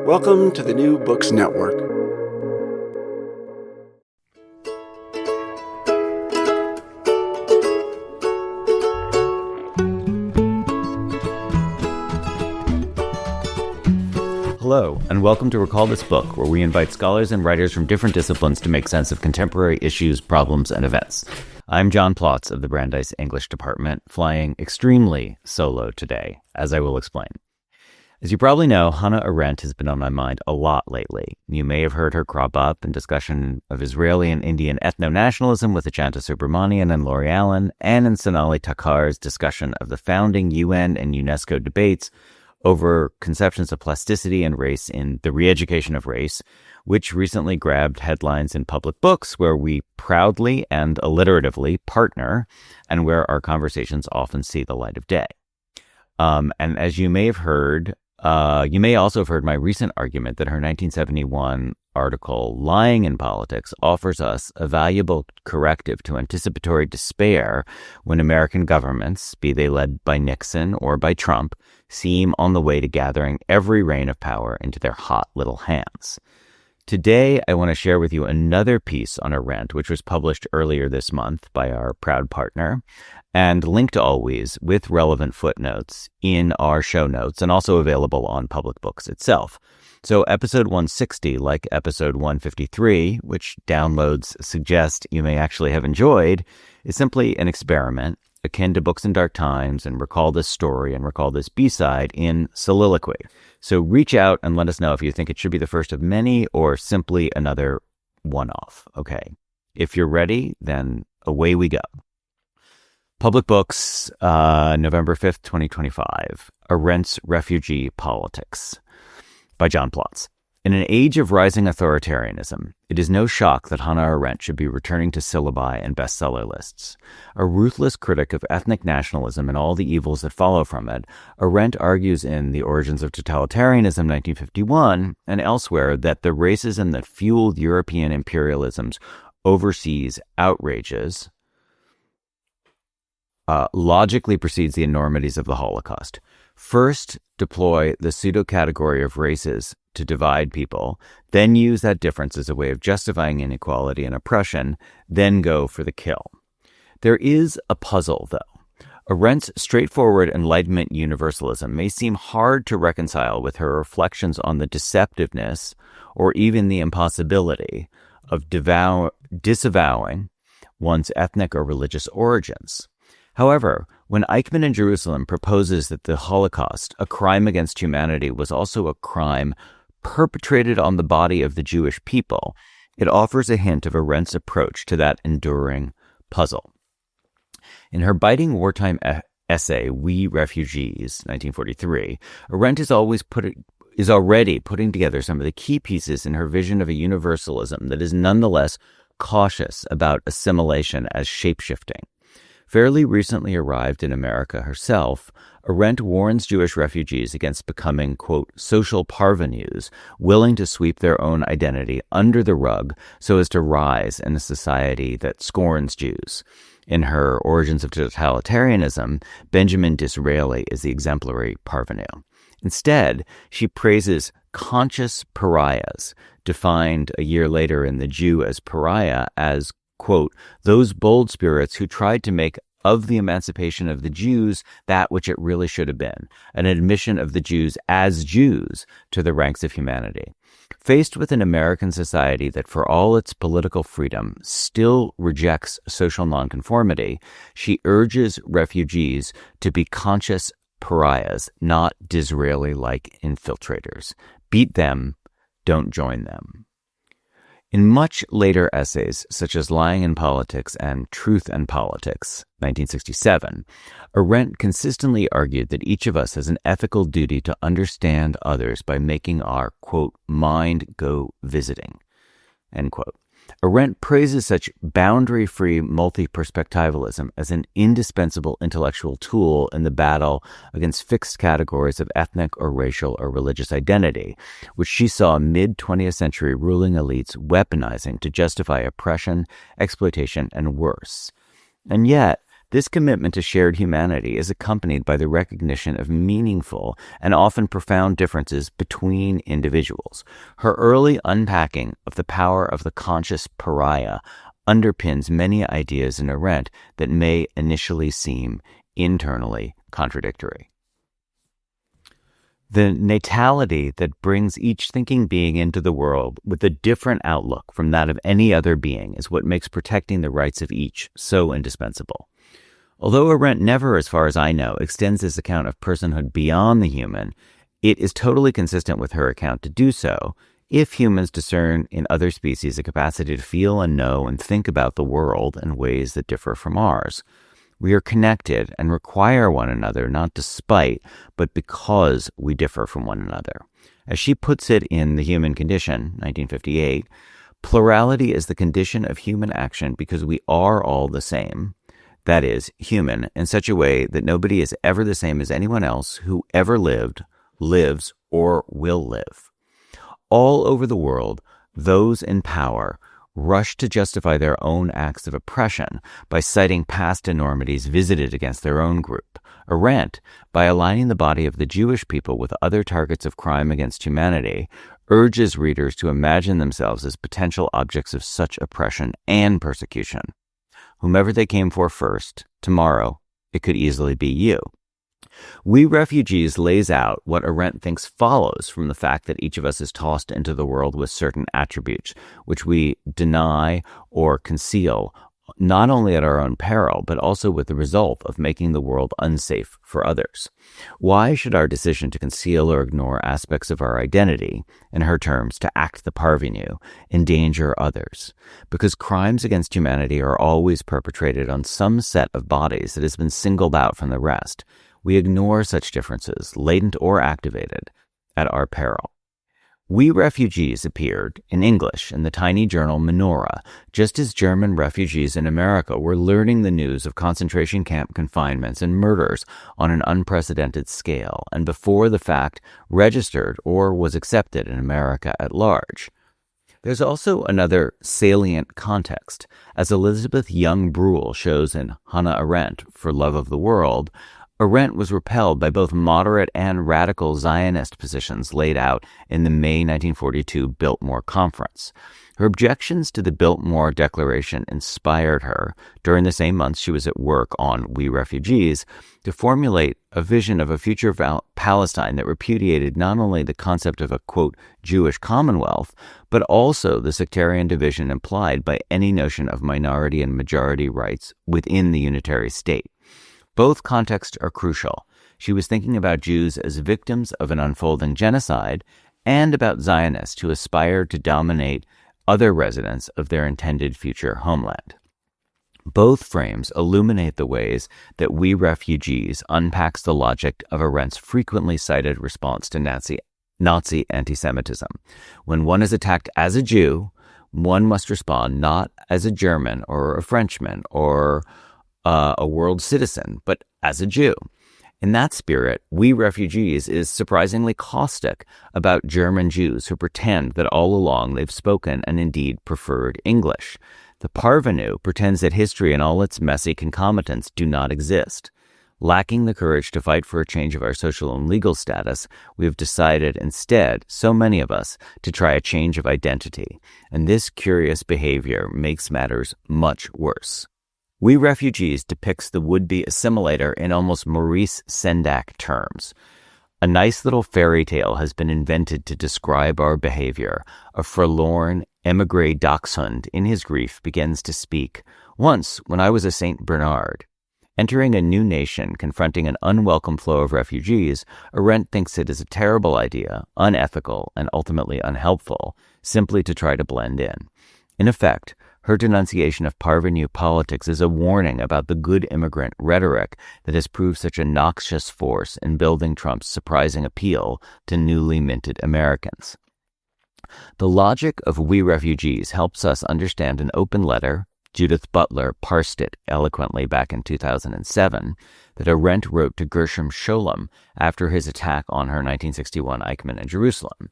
Welcome to the New Books Network. Hello, and welcome to Recall This Book, where we invite scholars and writers from different disciplines to make sense of contemporary issues, problems, and events. I'm John Plotz of the Brandeis English Department, flying extremely solo today, as I will explain. As you probably know, Hannah Arendt has been on my mind a lot lately. You may have heard her crop up in discussion of Israeli and Indian ethno-nationalism with Achanta Subramanian and Laurie Allen, and in Sonali Takhar's discussion of the founding UN and UNESCO debates over conceptions of plasticity and race in The Re-Education of Race, which recently grabbed headlines in public books where we proudly and alliteratively partner and where our conversations often see the light of day. And as you may have heard, you may also have heard my recent argument that her 1971 article, Lying in Politics, offers us a valuable corrective to anticipatory despair when American governments, be they led by Nixon or by Trump, seem on the way to gathering every reign of power into their hot little hands. Today, I want to share with you another piece on Arendt, which was published earlier this month by our proud partner, and linked always with relevant footnotes in our show notes and also available on Public Books itself. So episode 160, like episode 153, which downloads suggest you may actually have enjoyed, is simply an experiment akin to Books in Dark Times and Recall This Story and Recall This B-Side in soliloquy. So reach out and let us know if you think it should be the first of many or simply another one-off. Okay. If you're ready, then away we go. Public Books, November 5th, 2025. Arendt's Refugee Politics by John Plotz. In an age of rising authoritarianism, it is no shock that Hannah Arendt should be returning to syllabi and bestseller lists. A ruthless critic of ethnic nationalism and all the evils that follow from it, Arendt argues in The Origins of Totalitarianism, 1951, and elsewhere that the racism that fueled European imperialism's overseas outrages logically precedes the enormities of the Holocaust. First, deploy the pseudo-category of races to divide people, then use that difference as a way of justifying inequality and oppression, then go for the kill. There is a puzzle, though. Arendt's straightforward Enlightenment universalism may seem hard to reconcile with her reflections on the deceptiveness or even the impossibility of disavowing one's ethnic or religious origins. However, when Eichmann in Jerusalem proposes that the Holocaust, a crime against humanity, was also a crime perpetrated on the body of the Jewish people, it offers a hint of Arendt's approach to that enduring puzzle. In her biting wartime essay, We Refugees, 1943, Arendt is already putting together some of the key pieces in her vision of a universalism that is nonetheless cautious about assimilation as shape-shifting. Fairly recently arrived in America herself, Arendt warns Jewish refugees against becoming, quote, social parvenus, willing to sweep their own identity under the rug so as to rise in a society that scorns Jews. In her Origins of Totalitarianism, Benjamin Disraeli is the exemplary parvenu. Instead, she praises conscious pariahs, defined a year later in The Jew as Pariah, as, quote, those bold spirits who tried to make of the emancipation of the Jews that which it really should have been, an admission of the Jews as Jews to the ranks of humanity. Faced with an American society that, for all its political freedom, still rejects social nonconformity, she urges refugees to be conscious pariahs, not Disraeli-like infiltrators. Beat them, don't join them. In much later essays, such as Lying in Politics and Truth and Politics, 1967, Arendt consistently argued that each of us has an ethical duty to understand others by making our, quote, mind go visiting, end quote. Arendt praises such boundary-free multi-perspectivalism as an indispensable intellectual tool in the battle against fixed categories of ethnic or racial or religious identity, which she saw mid-20th century ruling elites weaponizing to justify oppression, exploitation, and worse. And yet, This commitment to shared humanity is accompanied by the recognition of meaningful and often profound differences between individuals. Her early unpacking of the power of the conscious pariah underpins many ideas in Arendt that may initially seem internally contradictory. The natality that brings each thinking being into the world with a different outlook from that of any other being is what makes protecting the rights of each so indispensable. Although Arendt never, as far as I know, extends this account of personhood beyond the human, it is totally consistent with her account to do so if humans discern in other species a capacity to feel and know and think about the world in ways that differ from ours. We are connected and require one another not despite, but because we differ from one another. As she puts it in The Human Condition, 1958, plurality is the condition of human action because we are all the same, that is, human, in such a way that nobody is ever the same as anyone else who ever lived, lives, or will live. All over the world, those in power rush to justify their own acts of oppression by citing past enormities visited against their own group. Arendt, by aligning the body of the Jewish people with other targets of crime against humanity, urges readers to imagine themselves as potential objects of such oppression and persecution. Whomever they came for first, tomorrow, it could easily be you. We Refugees lays out what Arendt thinks follows from the fact that each of us is tossed into the world with certain attributes, which we deny or conceal, not only at our own peril, but also with the result of making the world unsafe for others. Why should our decision to conceal or ignore aspects of our identity, in her terms, to act the parvenu, endanger others? Because crimes against humanity are always perpetrated on some set of bodies that has been singled out from the rest. We ignore such differences, latent or activated, at our peril. We Refugees appeared in English in the tiny journal Menorah, just as German refugees in America were learning the news of concentration camp confinements and murders on an unprecedented scale, and before the fact registered or was accepted in America at large. There's also another salient context. As Elizabeth Young Bruhl shows in Hannah Arendt, For Love of the World, Arendt was repelled by both moderate and radical Zionist positions laid out in the May 1942 Biltmore Conference. Her objections to the Biltmore Declaration inspired her, during the same months she was at work on We Refugees, to formulate a vision of a future Palestine that repudiated not only the concept of a, quote, Jewish commonwealth, but also the sectarian division implied by any notion of minority and majority rights within the unitary state. Both contexts are crucial. She was thinking about Jews as victims of an unfolding genocide and about Zionists who aspired to dominate other residents of their intended future homeland. Both frames illuminate the ways that We Refugees unpacks the logic of Arendt's frequently cited response to Nazi anti-Semitism. When one is attacked as a Jew, one must respond not as a German or a Frenchman or a world citizen, but as a Jew. In that spirit, We Refugees is surprisingly caustic about German Jews who pretend that all along they've spoken and indeed preferred English. The parvenu pretends that history and all its messy concomitants do not exist. Lacking the courage to fight for a change of our social and legal status, we have decided instead, so many of us, to try a change of identity. And this curious behavior makes matters much worse. We Refugees depicts the would-be assimilator in almost Maurice Sendak terms. A nice little fairy tale has been invented to describe our behavior. A forlorn émigré dachshund in his grief begins to speak. Once, when I was a Saint Bernard. Entering a new nation, confronting an unwelcome flow of refugees, Arendt thinks it is a terrible idea, unethical, and ultimately unhelpful, simply to try to blend in. In effect, her denunciation of parvenu politics is a warning about the good immigrant rhetoric that has proved such a noxious force in building Trump's surprising appeal to newly minted Americans. The logic of We Refugees helps us understand an open letter, Judith Butler parsed it eloquently back in 2007, that Arendt wrote to Gershom Scholem after his attack on her 1961 Eichmann in Jerusalem.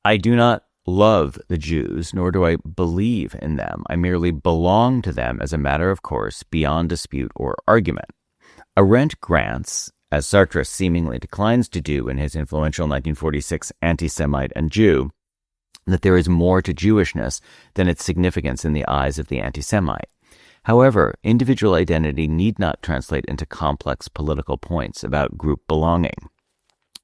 I do not love the Jews, nor do I believe in them. I merely belong to them as a matter of course, beyond dispute or argument. Arendt grants, as Sartre seemingly declines to do in his influential 1946 Anti-Semite and Jew, that there is more to Jewishness than its significance in the eyes of the anti-Semite. However, individual identity need not translate into complex political points about group belonging.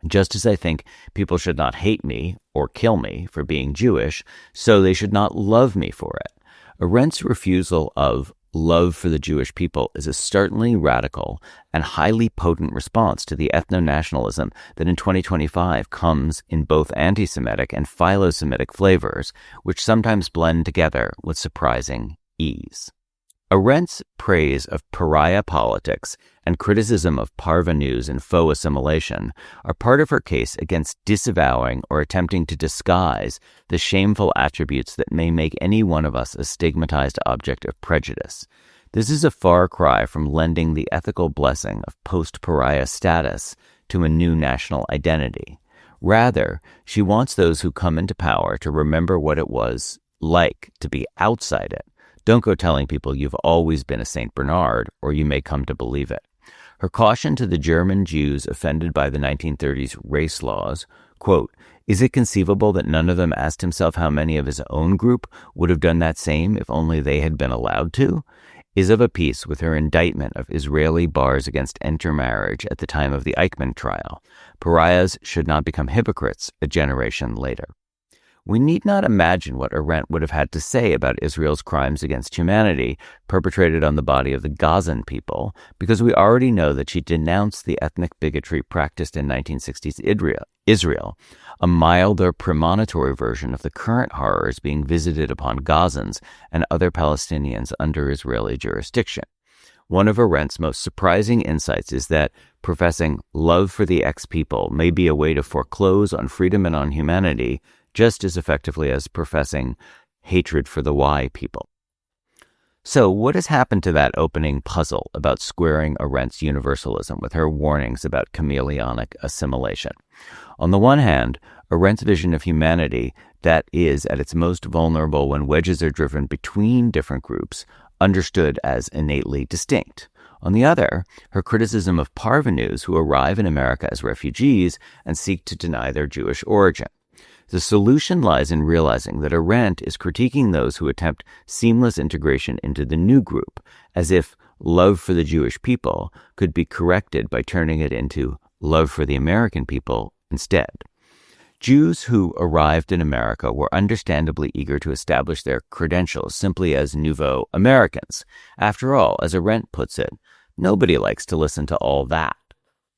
Just as I think people should not hate me or kill me for being Jewish, so they should not love me for it. Arendt's refusal of love for the Jewish people is a startlingly radical and highly potent response to the ethno-nationalism that in 2025 comes in both anti-Semitic and philo-Semitic flavors, which sometimes blend together with surprising ease. Arendt's praise of pariah politics and criticism of parvenus and faux assimilation are part of her case against disavowing or attempting to disguise the shameful attributes that may make any one of us a stigmatized object of prejudice. This is a far cry from lending the ethical blessing of post-pariah status to a new national identity. Rather, she wants those who come into power to remember what it was like to be outside it. Don't go telling people you've always been a St. Bernard, or you may come to believe it. Her caution to the German Jews offended by the 1930s race laws, quote, "Is it conceivable that none of them asked himself how many of his own group would have done that same if only they had been allowed to?" is of a piece with her indictment of Israeli bars against intermarriage at the time of the Eichmann trial. Pariahs should not become hypocrites a generation later. We need not imagine what Arendt would have had to say about Israel's crimes against humanity perpetrated on the body of the Gazan people, because we already know that she denounced the ethnic bigotry practiced in 1960s Israel, a milder, premonitory version of the current horrors being visited upon Gazans and other Palestinians under Israeli jurisdiction. One of Arendt's most surprising insights is that professing love for the ex-people may be a way to foreclose on freedom and on humanity just as effectively as professing hatred for the Y people. So what has happened to that opening puzzle about squaring Arendt's universalism with her warnings about chameleonic assimilation? On the one hand, Arendt's vision of humanity that is at its most vulnerable when wedges are driven between different groups, understood as innately distinct. On the other, her criticism of parvenus who arrive in America as refugees and seek to deny their Jewish origin. The solution lies in realizing that Arendt is critiquing those who attempt seamless integration into the new group, as if love for the Jewish people could be corrected by turning it into love for the American people instead. Jews who arrived in America were understandably eager to establish their credentials simply as nouveau Americans. After all, as Arendt puts it, nobody likes to listen to all that.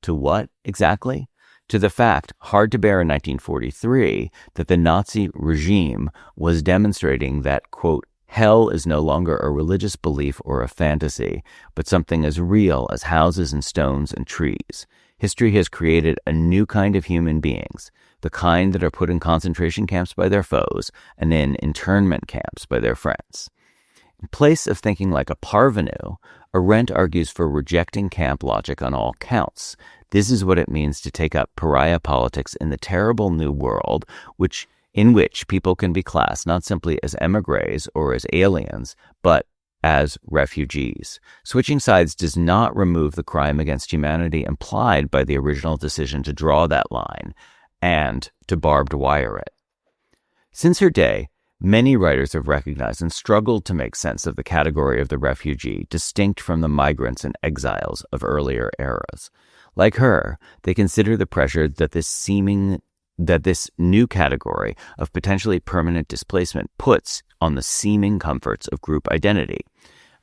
To what exactly? To the fact, hard to bear in 1943, that the Nazi regime was demonstrating that, quote, hell is no longer a religious belief or a fantasy, but something as real as houses and stones and trees. History has created a new kind of human beings, the kind that are put in concentration camps by their foes and in internment camps by their friends. In place of thinking like a parvenu, Arendt argues for rejecting camp logic on all counts. This is what it means to take up pariah politics in the terrible new world, in which people can be classed not simply as émigrés or as aliens, but as refugees. Switching sides does not remove the crime against humanity implied by the original decision to draw that line and to barbed wire it. Since her day, many writers have recognized and struggled to make sense of the category of the refugee, distinct from the migrants and exiles of earlier eras. Like her, they consider the pressure that this new category of potentially permanent displacement puts on the seeming comforts of group identity.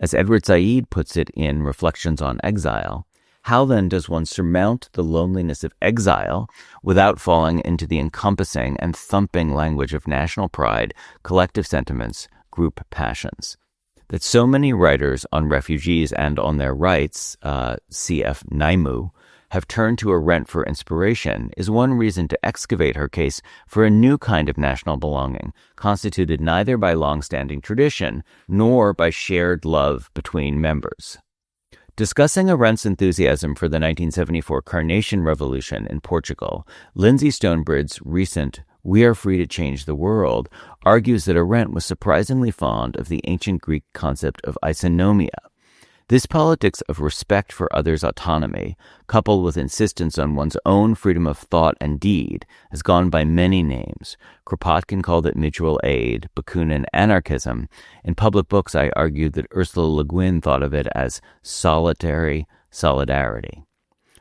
As Edward Said puts it in Reflections on Exile, how then does one surmount the loneliness of exile without falling into the encompassing and thumping language of national pride, collective sentiments, group passions? That so many writers on refugees and on their rights, C.F. Naimu, have turned to Arendt for inspiration is one reason to excavate her case for a new kind of national belonging, constituted neither by long-standing tradition nor by shared love between members. Discussing Arendt's enthusiasm for the 1974 Carnation Revolution in Portugal, Lindsay Stonebridge's recent We Are Free to Change the World, argues that Arendt was surprisingly fond of the ancient Greek concept of isonomia. This politics of respect for others' autonomy, coupled with insistence on one's own freedom of thought and deed, has gone by many names. Kropotkin called it mutual aid, Bakunin anarchism. In public books, I argued that Ursula Le Guin thought of it as solitary solidarity.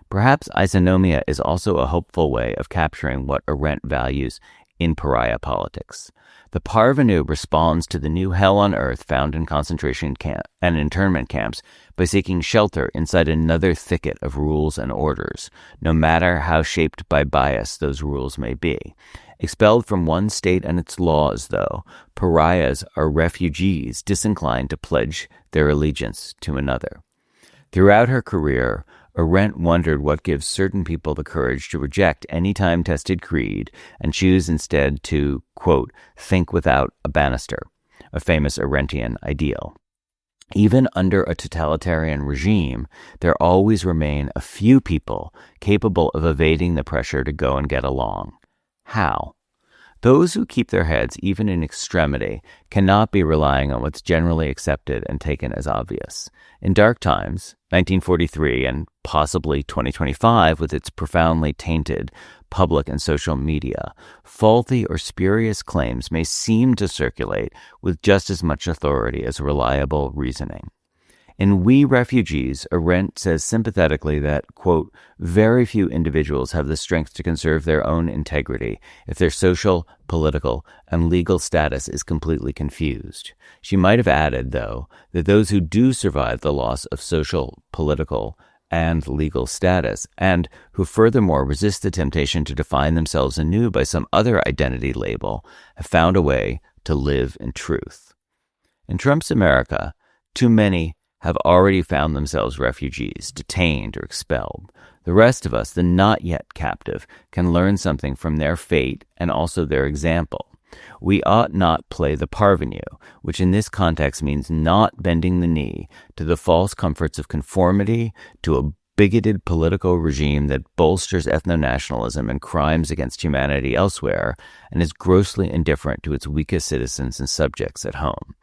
Perhaps isonomia is also a hopeful way of capturing what Arendt values in pariah politics. The parvenu responds to the new hell on earth found in concentration camp and internment camps by seeking shelter inside another thicket of rules and orders, no matter how shaped by bias those rules may be. Expelled from one state and its laws, though, pariahs are refugees disinclined to pledge their allegiance to another. Throughout her career, Arendt wondered what gives certain people the courage to reject any time-tested creed and choose instead to, quote, think without a banister, a famous Arendtian ideal. Even under a totalitarian regime, there always remain a few people capable of evading the pressure to go and get along. How? Those who keep their heads, even in extremity, cannot be relying on what's generally accepted and taken as obvious. In dark times, 1943 and possibly 2025 with its profoundly tainted public and social media, faulty or spurious claims may seem to circulate with just as much authority as reliable reasoning. In We Refugees, Arendt says sympathetically that, quote, very few individuals have the strength to conserve their own integrity if their social, political, and legal status is completely confused. She might have added, though, that those who do survive the loss of social, political, and legal status, and who furthermore resist the temptation to define themselves anew by some other identity label, have found a way to live in truth. In Trump's America, too many have already found themselves refugees, detained or expelled. The rest of us, the not yet captive, can learn something from their fate and also their example. We ought not play the parvenu, which in this context means not bending the knee to the false comforts of conformity to a bigoted political regime that bolsters ethno-nationalism and crimes against humanity elsewhere and is grossly indifferent to its weakest citizens and subjects at home.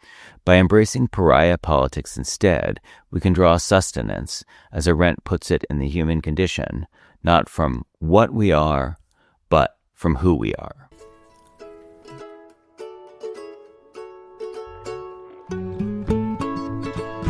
By embracing pariah politics instead, we can draw sustenance, as Arendt puts it in The Human Condition, not from what we are, but from who we are.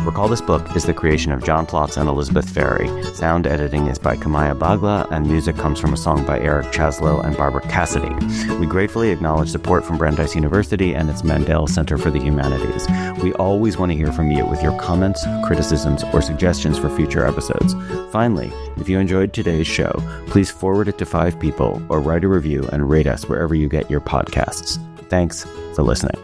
Recall this book is the creation of John Plotz and Elizabeth Ferry. Sound editing is by Kamaya Bagla, and music comes from a song by Eric Chaslow and Barbara Cassidy. We gratefully acknowledge support from Brandeis University and its Mandel Center for the Humanities. We always want to hear from you with your comments, criticisms, or suggestions for future episodes. Finally, if you enjoyed today's show, please forward it to 5 people or write a review and rate us wherever you get your podcasts. Thanks for listening.